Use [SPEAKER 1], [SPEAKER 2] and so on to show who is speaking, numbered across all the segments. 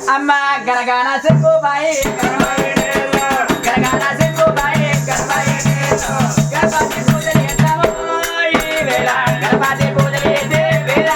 [SPEAKER 1] అమ్మ గరగాన చెప్పు బాయి గరగాన చెప్పు బాయి గణపతి పూజలు చేద్దాము ఈ వేళ గణపతి పూజలు చేసే వేళ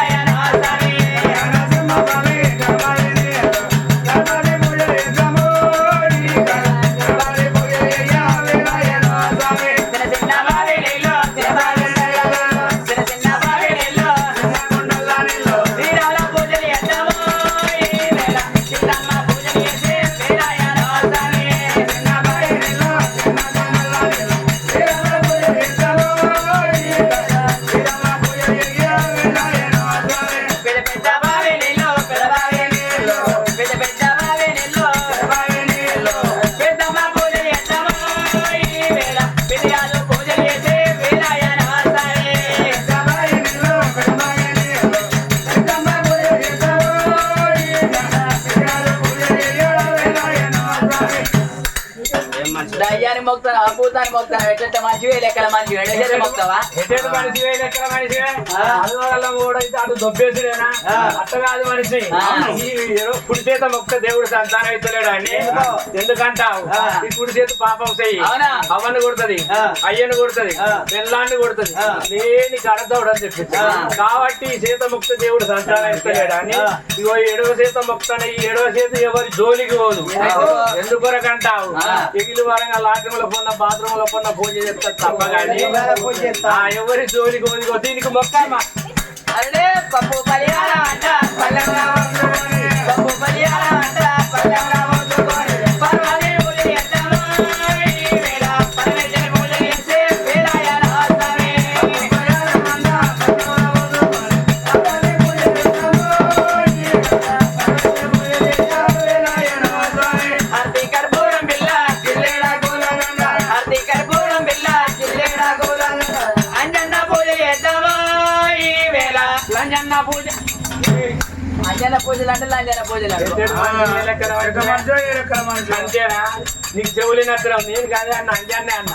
[SPEAKER 1] దయ్యాన్ని మొక్తాను అపూతాన్ని మొక్తాను ఎట్ట మంచివే లెక్కల మంచివి ఎడ మొక్తావా
[SPEAKER 2] ఎట్ట మనిషివే లెక్కల మనిషివే అదువల్ల కూడా అయితే అటు దొబ్బేసిరేనా అట్ట కాదు మనిషి కుడి చేత మొక్క దేవుడు సంతానం ఇస్తలేడు అని ఎందుకంటావు ఈ కుడి చేతి పాపం చెయ్యి అవన్నీ కొడుతుంది అయ్యను కొడుతుంది పిల్లాన్ని కొడుతుంది లేని కడతోడు అని చెప్పి కాబట్టి ఈ చేత ముక్త దేవుడు సంతానం ఇస్తలేడు అని ఇగో ఎడవ చేత మొక్తాను ఈ ఎడవ చేతి ఎవరి జోలికి పోదు ఎందుకొరకంటావు ఎగిలి వరంగా లాట్రూమ్లో పొన్న బాత్రూమ్ లో పొన్న పూజ చేస్తారు తప్ప కానీ ఎవరి జోలికి పోదు దీనికి మొక్కమ్మా
[SPEAKER 1] అరే పప్పు పరిహారం అంట పప్పు పరిహారం అంట అంజన పూజలు అంటే లంజన పూజలు
[SPEAKER 2] అంతేనా నీకు చెవులినట్టు నేను కాదే అన్న అంజాన్నే అన్న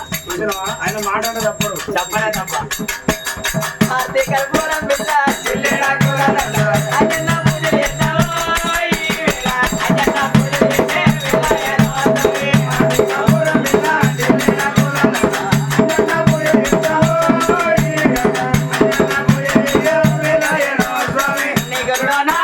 [SPEAKER 2] ఆయన మాట తప్పడు తప్పనే తప్ప
[SPEAKER 1] కర్పూరం బిళ్ళ అంజన పూజలు చేద్దాము అంజన పూజలు చేసే
[SPEAKER 3] Corona,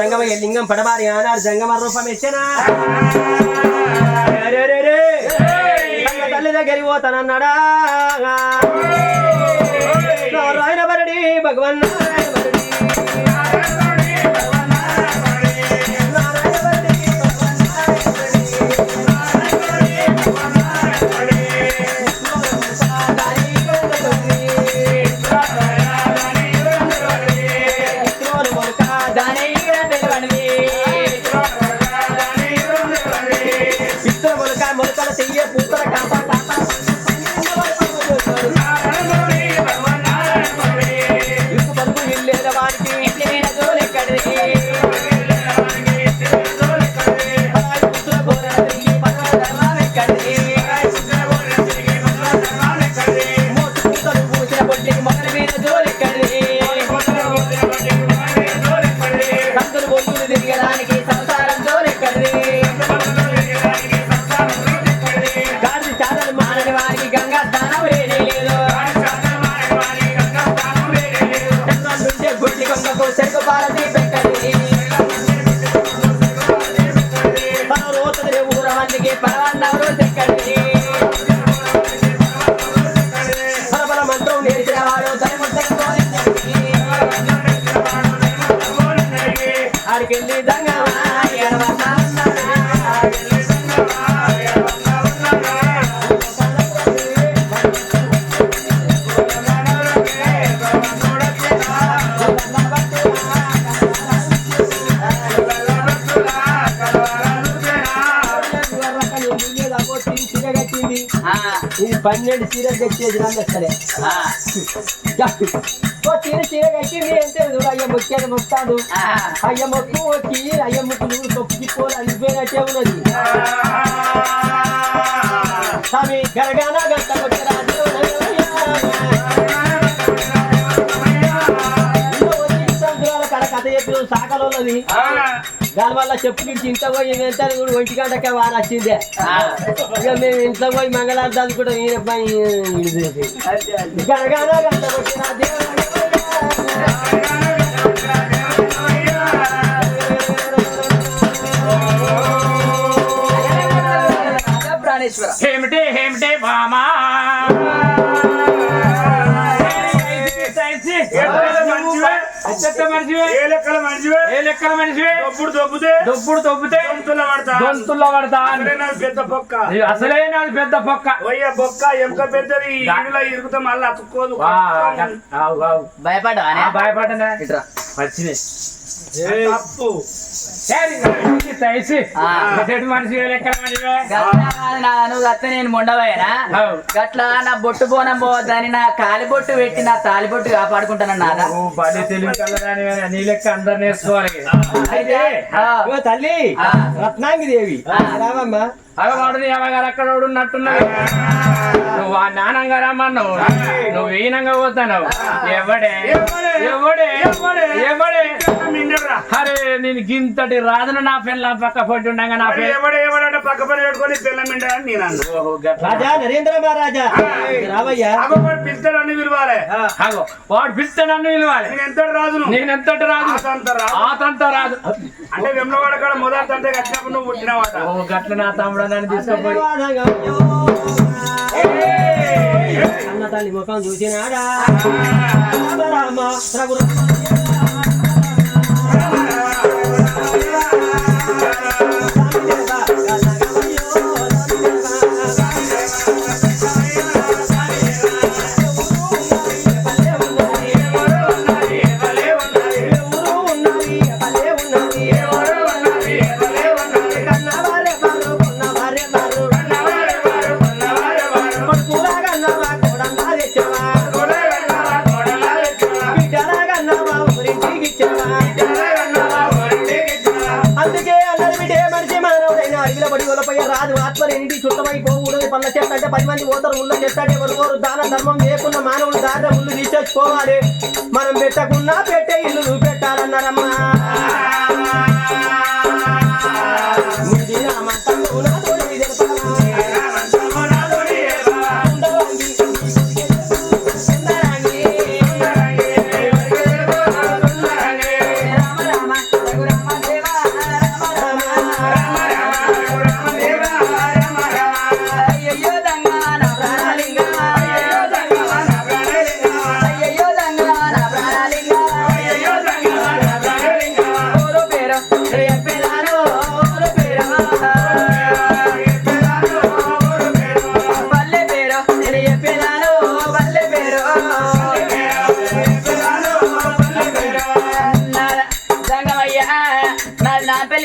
[SPEAKER 3] జంగమ లింగం పడబారి ఆనాడు జంగమ రూపం ఇచ్చినా తల్లి దగ్గరికి పోతానన్నాడా నారాయణ బరడి భగవన్ ఇది 12 చీరలు తెచ్చేది సరే చీర కట్టింది అంటే అయ్య మొక్కేది మొత్తాడు అయ్య మొక్కు వచ్చి అయ్య ముక్కులు తొక్కిపోలు అనిపోయినట్టే ఉన్నది స్వామి గరగాన గంట కథ చెప్పి సాకలు ఉన్నది దానివల్ల చెప్పు నుంచి ఇంట్లో పోయి ఎంత కూడా 1 గంటకే వాన వచ్చిందే ఇక మేము ఇంట్లో పోయి మంగళార్థాలు కూడా గరగాన గంట కొట్టిన
[SPEAKER 2] హేమిటే హేమిటే బామా లెక్కల మనిషివే దొబ్బుడు దొబ్బితే దొంతుల్లో పడతా
[SPEAKER 4] పెద్ద పొక్క
[SPEAKER 2] అసలే నాది పెద్ద పొక్క
[SPEAKER 4] బొక్క ఎంక పెద్దది ఇరుగుతా మళ్ళీ అతుక్కోదు
[SPEAKER 1] భయపడ్డా
[SPEAKER 2] భయపడ్డా వచ్చినాయి
[SPEAKER 1] నువ్వు గత్త నేను మొండవయ్యనా గట్లా నా బొట్టు బోనం పోవద్దని నా కాలి బొట్టు పెట్టి నా తాలి బొట్టు కాపాడుకుంటానన్నా
[SPEAKER 2] నీ లెక్క అందరు నేర్చుకోవాలి
[SPEAKER 3] తల్లి రత్నాంగి దేవి రామమ్మా
[SPEAKER 2] అగవాడు అవగారు అక్కడ ఉన్నట్టున్నావు నువ్వు ఆ నానంగా రమ్మన్నావు నువ్వు ఈనంగా పోతావు ఎవడే ఎవడే ఎవడే అరే నేను గింతటి రాజును నా పిల్ల పక్క పొట్టి ఉండగా నా
[SPEAKER 4] ఎవడంటే పక్క పని పెట్టుకొని పిల్ల మిండని నేను అన్నా
[SPEAKER 3] రాజా నరేంద్ర మహారాజా రావయ్యా
[SPEAKER 4] పిలుస్తాడు అన్ని పిలవాలి
[SPEAKER 2] వాడు పిలుస్తాడు అన్ని పిలవాలి నేను ఎంతటి రాజు ఆతంత రాజు
[SPEAKER 4] అంటే వెమ్లవాడ కాడ మొదటి అంటే కట్టినప్పుడు నువ్వు పుట్టినవాడ
[SPEAKER 2] గట్ల నా తమ్ముడు నన్ను తీసుకుపోయి
[SPEAKER 3] అన్న తల్లి ముఖం చూసినాడా రామ రఘు రాదు ఆత్మరేంటి చుట్టమైపోకూడదు పళ్ళ చెట్టు అంటే 10 మంది పోతారు ఉళ్ళ చెట్టు ఎవరు దాన ధర్మం చేయకుండా మానవుడు దారిలో ముళ్ళు తీసేసుకోవాలి మనం పెట్టకున్నా పెట్టే ఇల్లు పెట్టాలన్నారమ్మా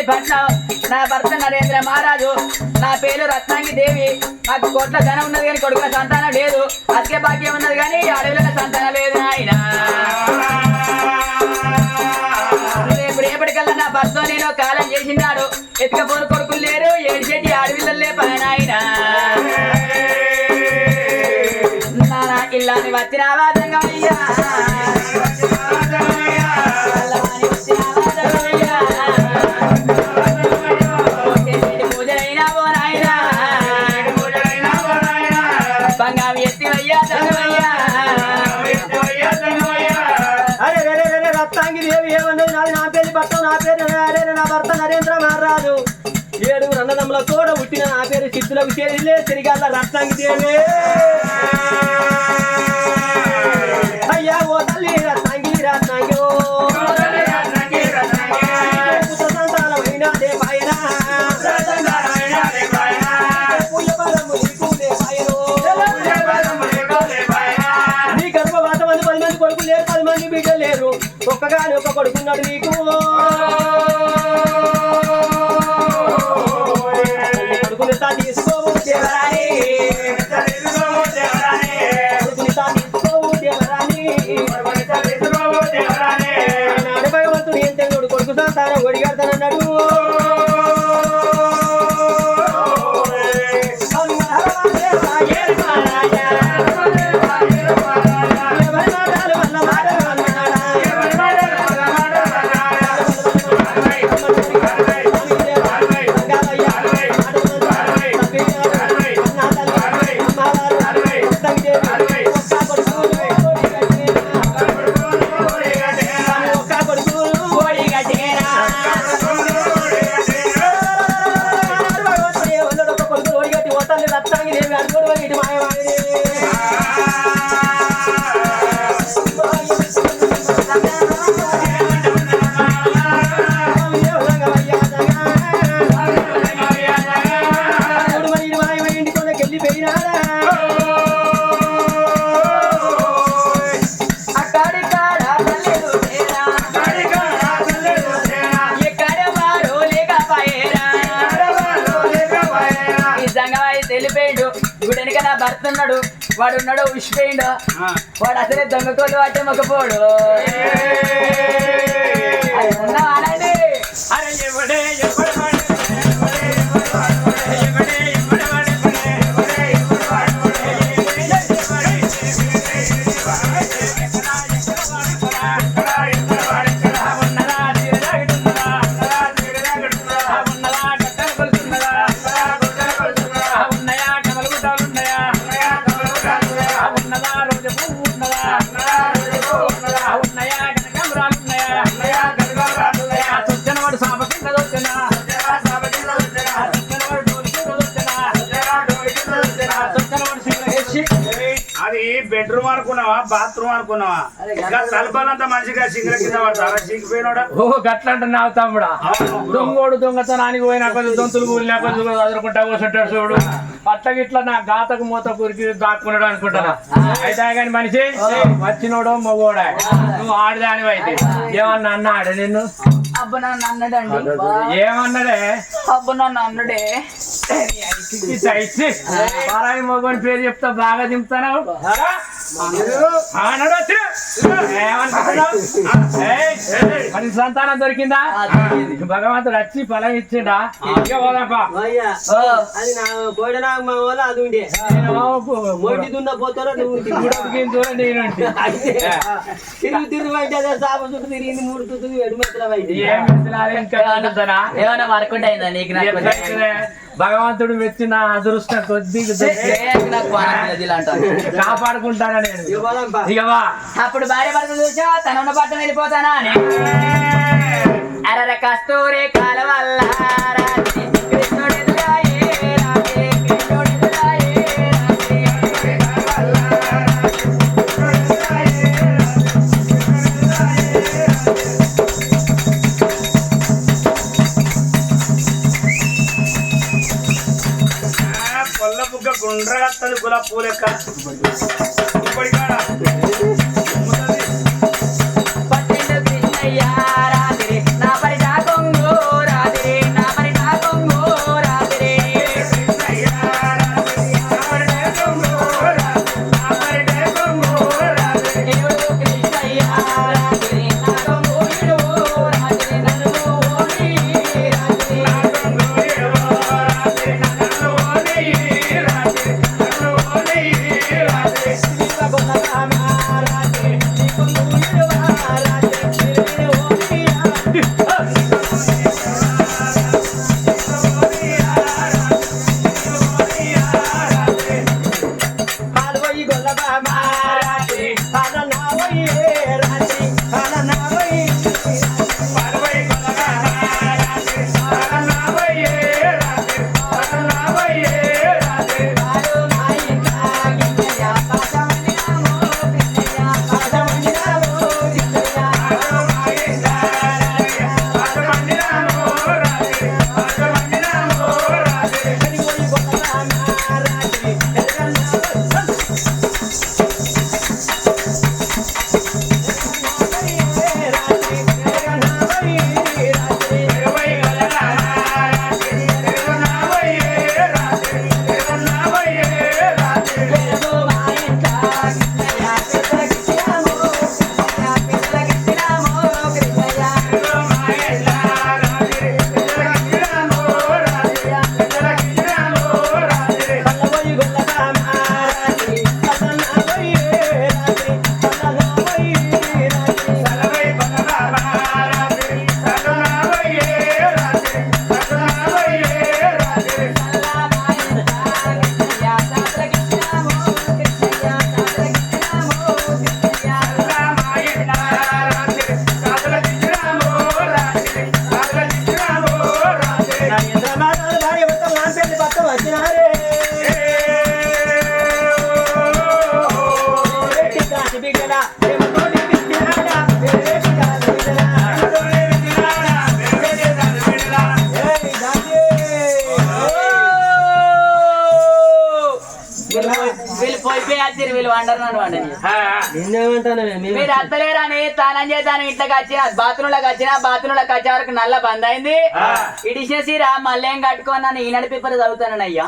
[SPEAKER 1] పట్నం నా భర్త నరేంద్ర మహారాజు నా పేరు రత్నాంగి దేవి నాకు కోట్ల ధనం ఉన్నది కానీ కొడుకుల సంతానం లేదు అతికే భాగ్యం ఉన్నది కానీ అడవుల సంతానం లేదు ఆయన రేపు రేపటికల్లా నా భర్త నేను కాలం చేసినాడు ఎత్తుకపోరు కొడుకులు లేరు ఏడిచేటి అడవిలల్లే పైన ఆయన నానా ఇల్లాని వచ్చినావా జంగమయ్యా
[SPEAKER 3] రత్నాంగి దేవి ఏమన్నది నా పేరు భర్త నా పేరు నా భర్త నరేంద్ర మహారాజు 7 అన్నదమ్ముల తోడ పుట్టిన నా పేరు సిద్ధులకు చేరిలే తిరిగాల రత్నాంగి దేవి అయ్యా ఓ తల్లి రత్నాంగి రత్నాంగి నీ గర్భవాసం 10 మంది కొడుకులు లేరు 10 మంది బిడ్డలు లేరు ఒక్కగాని ఒక్క కొడుకున్నాడు నీకు కొడుకుని తీసుకోవు దేవరాని కొడుకుని తీసుకోవు దేవరాని నాడు భగవంతుడు ఏం తెంగుడు కొడుకు సంతానం ఒడిగడతానన్నాడు
[SPEAKER 1] తెలిపోయిండు ఇప్పుడు వెనక నా భర్త ఉన్నాడు వాడు ఉన్నాడు ఉసిపోయిండు వాడు అసలే దొంగకోళ్ళు పట్టే మొక్కపోడు అనండి
[SPEAKER 2] అరే ఎవడే ఎవడే అది బెడ్రూమ్ అనుకున్నావా బాత్రూమ్ అనుకున్నావా తలపాలంతా మంచిగా సింగల కింద పడతారా సిగ్గిపోయినోడా ఓ గట్లంటే నావు తమ్ముడా దొంగోడు దొంగతనానికి పోయినా కొంచెం దొంతులు కూలినా కొంచెం వదులుకుంటా కూర్చుంటాడు చూడు అట్లా గిట్లా నా గాతకు మూత కురికి దాక్కున్నాడు అనుకుంటానా అయితే కానీ మనిషి వచ్చినోడు మగోడా నువ్వు ఆడదానివి అయితే ఏమన్నా అన్నాడు నిన్ను
[SPEAKER 1] అబ్బు నన్ను అన్నాడండి
[SPEAKER 2] ఏమన్నాడే
[SPEAKER 1] అబ్బు నన్ను అన్నాడే
[SPEAKER 2] పరాయి మగోని పేరు చెప్తా బాగా దింపుతాను మరి సంతానం దొరికిందా భగవంతుడు వచ్చి ఫలం ఇచ్చిండా
[SPEAKER 3] అది నా కోడి నాకు మా వాళ్ళు అది ఉండే మొండి దున్న పోతారో నువ్వు తిరుగు అంటే అదే సాప చుట్టూ తిరిగింది 3 తుతుంది ఎడుమెత్తల
[SPEAKER 1] ఏమైనా వర్కౌట్ అయిందా నీకు
[SPEAKER 2] భగవంతుడు మెచ్చిన అదృష్టం కొద్ది కాపాడుకుంటానా నేను ఇకవా
[SPEAKER 1] అప్పుడు భార్య భర్త చూసా తన ఉన్న పట్టం వెళ్ళిపోతానా అని అరర కస్తూరి కాల వల్ల కృష్ణుడు
[SPEAKER 4] గుండ్రగత్తది గులాబ్ పూలు ఎక్క ఇప్పటికాడ
[SPEAKER 1] పట్టిండు కృష్ణయ్య రాత్రి నా పరిచా కొంగు రాత్రి వీళ్ళు పోయిపోయి వచ్చారు వీళ్ళు వండరు నన్ను వండని
[SPEAKER 3] నిన్నేమంటాను
[SPEAKER 1] మీరు అత్తలేరని తానం చేద్దాను ఇంట్లోకి వచ్చిన బాత్రూంలోకి వచ్చే వరకు నల్ల బంద్ అయింది ఇడిచేసిరా మళ్ళీ ఏం కట్టుకోన్నాను ఈనాడు పేపర్ చదువుతాను అయ్యా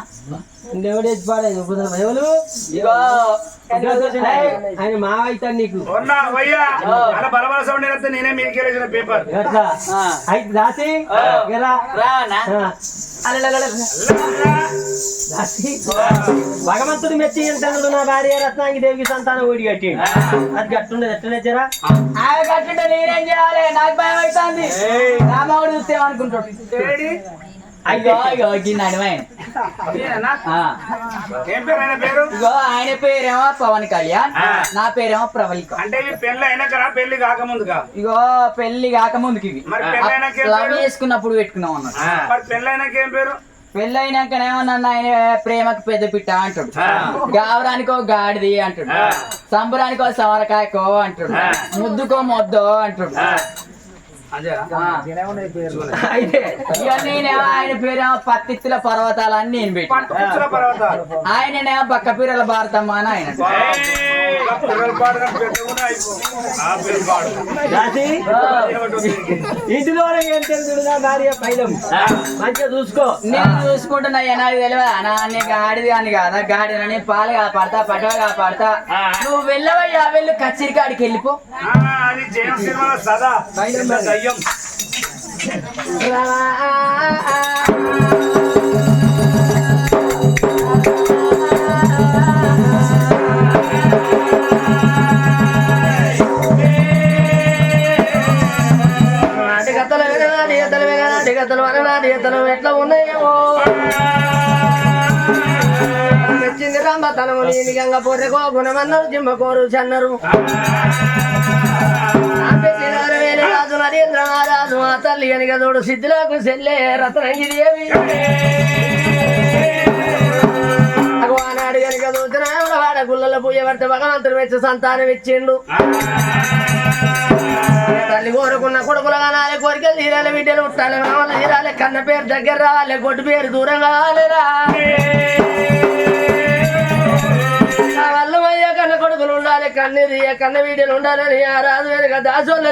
[SPEAKER 3] దేవుడు పాడేది ఎవరు
[SPEAKER 1] ఇగో
[SPEAKER 3] ఆయన మా అవుతాడు నీకు
[SPEAKER 4] బలబల సౌండ్ అయితే నేనే మీకేసిన పేపర్
[SPEAKER 3] ఎట్లా అయితే రాసి
[SPEAKER 1] రావన్నా
[SPEAKER 3] రాసి భగవంతుడు మెచ్చి అంటాడు నా భార్య రత్నాంగి దేవికి సంతానం ఓడి కట్టి అది గట్టుండదు ఎట్లనే జరా
[SPEAKER 1] ఆయన కట్టుంటే నేనేం చేయాలి నాకు భయం అవుతుంది రామావుడు చూస్తే అనుకుంటాడు అయ్యో అయ్యో గిన్నె
[SPEAKER 4] ఏం పేరు ఆయన పేరు
[SPEAKER 1] ఇగో ఆయన పేరేమో పవన్ కళ్యాణ్ నా పేరేమో ప్రవళిక
[SPEAKER 4] అంటే ఈ పెళ్లి అయినాకరా పెళ్లి కాకముందుగా
[SPEAKER 1] ఇగో పెళ్లి కాకముందుకి ఇవి
[SPEAKER 4] మరి పెళ్లి అయినాక ఏం
[SPEAKER 1] లవ్
[SPEAKER 4] పేరు?
[SPEAKER 1] చేసుకున్నప్పుడు పెట్టుకున్నాం అన్నట్టు
[SPEAKER 4] మరి పెళ్లి అయినాక ఏం పేరు
[SPEAKER 1] పెళ్లి అయినాకనేమన్నా ఆయన ప్రేమకు పెద్ద పిట్ట అంటాడు గావరానికో గాడిది అంటాడు సంబరానికో సవరకాయకో అంటాడు ముద్దుకో మొద్దో అంటాడు
[SPEAKER 3] అయితే
[SPEAKER 1] ఇక నేనేమో ఆయన పేరేమో పత్తిత్తుల పర్వతాలని నేను పెట్టి
[SPEAKER 4] పట్టుకుల పర్వతాలు
[SPEAKER 1] ఆయననేమో బక్కపీరల భారతమ్మ అని ఆయన
[SPEAKER 4] పిల్లలు పాడడం పెద్దగా అయిపో ఆ పిల్లలు పాడు
[SPEAKER 3] రాసి ఇంటిలో ఏం తెలుసు నా భార్య పైలం మంచిగా చూసుకో
[SPEAKER 1] నేను చూసుకుంటున్నా నాకు తెలియదు అనా నీకు ఆడిది అని కాదా గాడిదని పాలు కాపాడతా పటవ కాపాడతా నువ్వు వెళ్ళవయ్యా వెళ్ళు కచ్చిరి కాడికి వెళ్ళిపో
[SPEAKER 4] అది జయం సినిమా సదా దయ్యం
[SPEAKER 3] ఎట్లా ఉన్నాయేమో మెచ్చింది రంబతనము నీది గంగ పొర్రెకో గుణమన్నారు జిమ్మకోరు చన్నరు రాజు నరేంద్ర మహారాజు మా తల్లి అని కదోడు సిద్ధులకు సెల్లే రతనంగి దేవి ఆనాడు కనుక దూచనాయముల వాడ గుళ్ళలో పూజ పడితే భగవంతుడు వచ్చి సంతానం ఇచ్చిండు తల్లి కోరుకున్న కొడుకులు కానాలి కోరికలు తీరాలి బిడ్డలు ఉట్టాలి మామలు తీరాలి కన్న పేరు దగ్గర రావాలి గొడ్డు పేరు దూరం కావాలిరా వల్లమయ్య కన్న కొడుకులు ఉండాలి కన్నీరు కన్న వీడియోలు ఉండాలని ఆ రాజు వెనుక దాసోళ్ళ